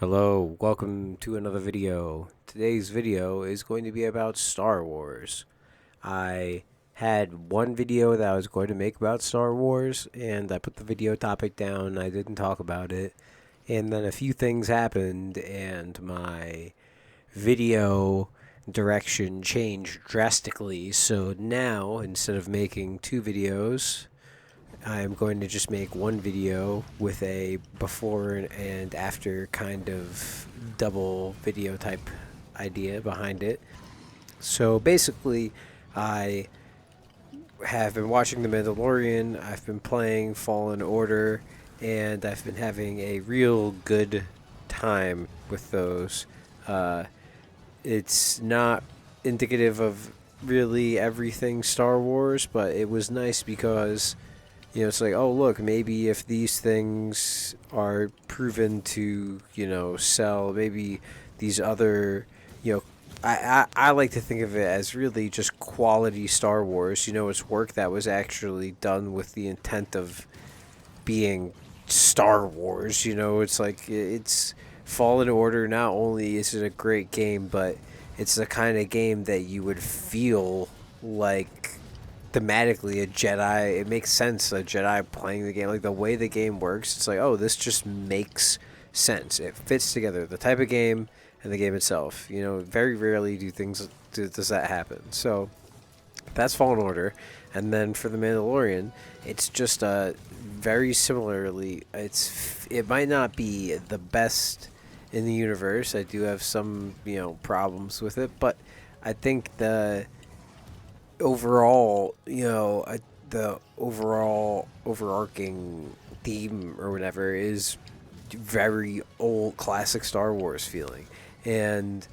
Hello, welcome to another video. Today's video is going to be about Star Wars. I had one video that I was going to make about Star Wars, and I put the video topic down. I didn't talk about it. And then a few things happened, and my video direction changed drastically. So now, instead of making two videos, I'm going to just make one video with a before and after kind of double video type idea behind it. So basically, I have been watching The Mandalorian, I've been playing Fallen Order, and I've been having a real good time with those. Uh, it's not indicative of really everything Star Wars, but it was nice because it's like, oh, look, maybe if these things are proven to, sell, maybe these other, you know, I like to think of it as really just quality Star Wars. It's work that was actually done with the intent of being Star Wars. It's like it's Fallen Order. Not only is it a great game, but it's the kind of game that you would feel like thematically a Jedi. It makes sense, a Jedi playing the game, like the way the game works. It's like, oh, this just makes sense. It fits together, the type of game and the game itself. Very rarely does that happen. So that's Fallen Order. And then for the Mandalorian, it's just very similarly. It might not be the best in the universe. I do have some problems with it, but I think the overall, the overall overarching theme or whatever is very old classic Star Wars feeling. And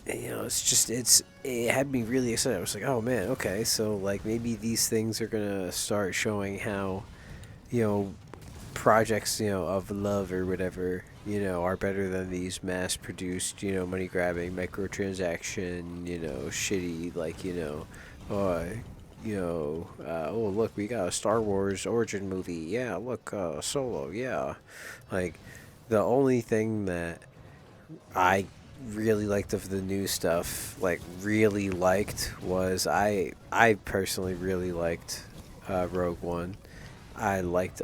it had me really excited. I was like, oh man, okay, so like maybe these things are gonna start showing how you know projects of love or whatever are better than these mass produced money grabbing microtransaction shitty like uh, oh look, we got a Star Wars origin movie. Yeah, look, Solo. Yeah, like the only thing that I really liked of the new stuff, like really liked, was I personally really liked Rogue One. I liked,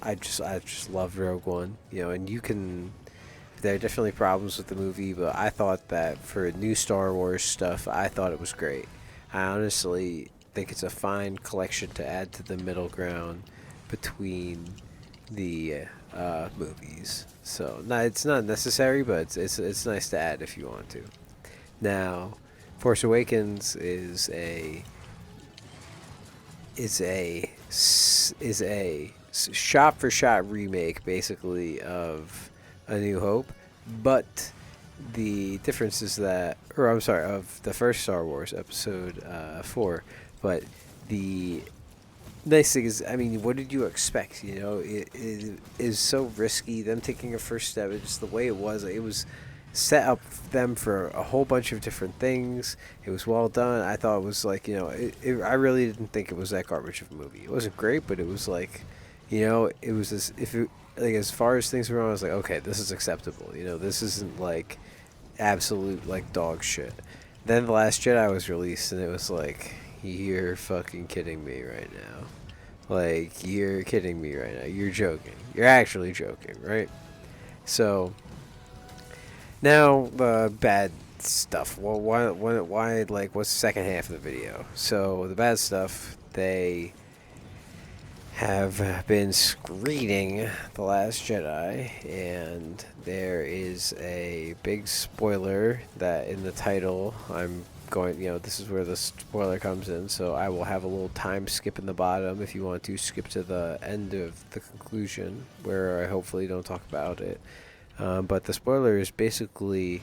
I just loved Rogue One. And you can. There are definitely problems with the movie, but I thought that for new Star Wars stuff, I thought it was great. I honestly think it's a fine collection to add to the middle ground between the movies. So, no, it's not necessary, but it's nice to add if you want to. Now, Force Awakens is a shot for shot remake, basically, of A New Hope, but the difference is that, or I'm sorry, of the first Star Wars Episode 4. But the nice thing is, I mean, what did you expect? It is so risky. Them taking a first step, it's just the way it was. It was set up them for a whole bunch of different things. It was well done. I thought it was like, I really didn't think it was that garbage of a movie. It wasn't great, but it was like, it was this, if it, like, as far as things were on, I was like, okay, this is acceptable. This isn't like absolute like dog shit. Then The Last Jedi was released, and it was like, you're fucking kidding me right now. Like, you're kidding me right now. You're joking. You're actually joking, right? So now the bad stuff. Well, why? Like, what's the second half of the video? So the bad stuff. They have been screening The Last Jedi, and there is a big spoiler that in the title. I'm going, this is where the spoiler comes in, so I will have a little time skip in the bottom if you want to skip to the end of the conclusion, where I hopefully don't talk about it. But the spoiler is basically,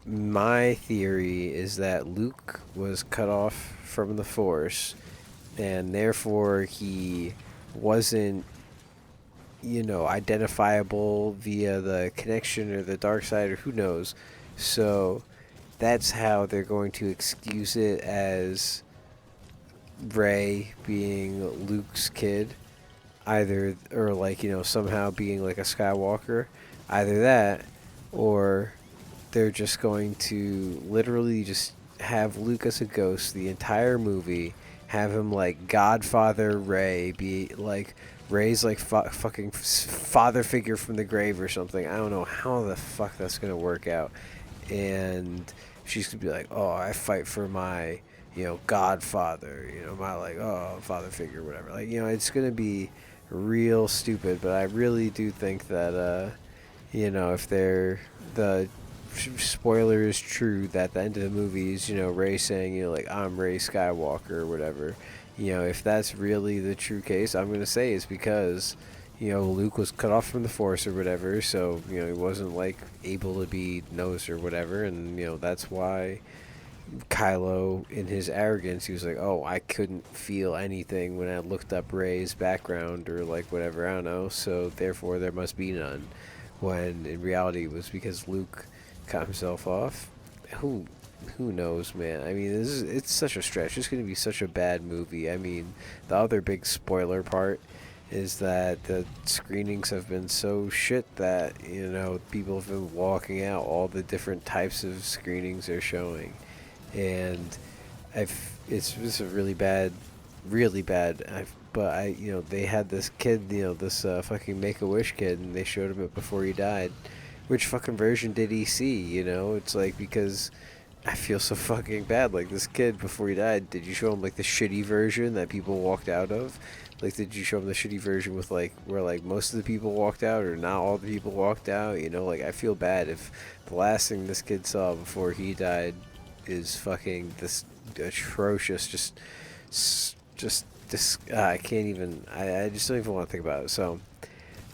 my theory is that Luke was cut off from the Force, and therefore he wasn't identifiable via the connection or the dark side or who knows. So that's how they're going to excuse it as Rey being Luke's kid, either, or like somehow being like a Skywalker, either that, or they're just going to literally just have Luke as a ghost the entire movie, have him like Godfather Ray, be like Ray's like fucking father figure from the grave or something. I don't know how the fuck that's gonna work out, and she's gonna be like, "Oh, I fight for my, Godfather, my like, oh, father figure, whatever." Like, it's gonna be real stupid, but I really do think that, if the spoiler is true, that the end of the movie is, Ray saying, like, "I'm Ray Skywalker," or whatever. If that's really the true case, I'm gonna say it's because, Luke was cut off from the Force or whatever, so, he wasn't like able to be Nose or whatever, and that's why Kylo, in his arrogance, he was like, "Oh, I couldn't feel anything when I looked up Rey's background or like whatever, I don't know, so therefore there must be none." When in reality it was because Luke cut himself off. Who who knows, man? I mean, it's such a stretch. It's going to be such a bad movie. I mean, the other big spoiler part is that the screenings have been so shit that, people have been walking out. All the different types of screenings they're showing. And it's a really bad. They had this kid, this fucking Make-A-Wish kid, and they showed him it before he died. Which fucking version did he see? It's like, because I feel so fucking bad. Like, this kid, before he died, did you show him like the shitty version that people walked out of? Like, did you show him the shitty version with like where like most of the people walked out, or not all the people walked out? Like, I feel bad if the last thing this kid saw before he died is fucking this atrocious, I can't even. I just don't even want to think about it. So,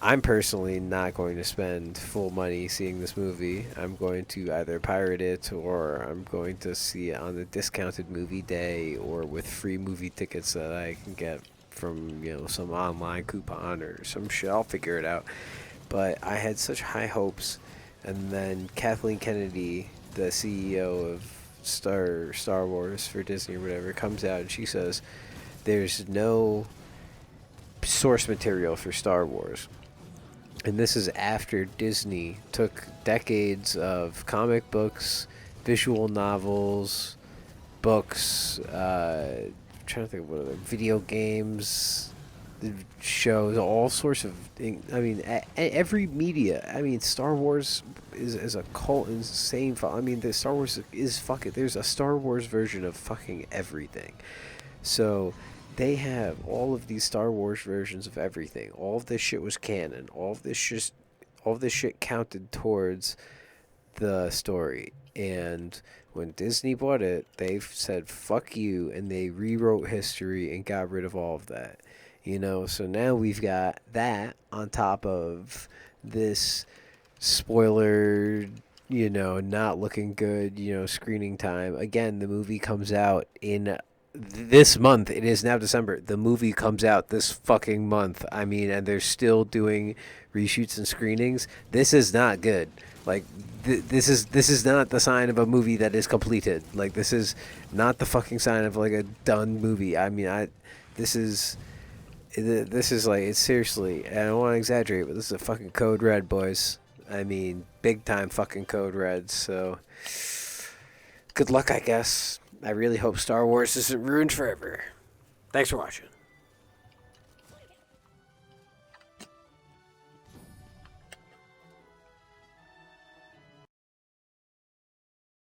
I'm personally not going to spend full money seeing this movie. I'm going to either pirate it, or I'm going to see it on the discounted movie day, or with free movie tickets that I can get from, some online coupon or some shit. I'll figure it out. But I had such high hopes, and then Kathleen Kennedy, the CEO of Star Wars for Disney or whatever, comes out and she says there's no source material for Star Wars. And this is after Disney took decades of comic books, visual novels, books, trying to think of what other video games, shows, all sorts of things. I mean, every media. I mean, Star Wars is a cult, insane. I mean, the Star Wars is fucking. There's a Star Wars version of fucking everything. So they have all of these Star Wars versions of everything. All of this shit was canon. All of this shit counted towards the story. And when Disney bought it, they said fuck you, and they rewrote history and got rid of all of that. So now we've got that on top of this spoiler, not looking good, screening time. Again, the movie comes out in this month. It is now December. The movie comes out this fucking month. I mean, and they're still doing reshoots and screenings. This is not good. Like, this is not the sign of a movie that is completed. Like, this is not the fucking sign of like a done movie. I mean, this is like, it's seriously, I don't want to exaggerate, but this is a fucking code red, boys. I mean, big time fucking code red. So good luck, I guess. I really hope Star Wars isn't ruined forever. Thanks for watching.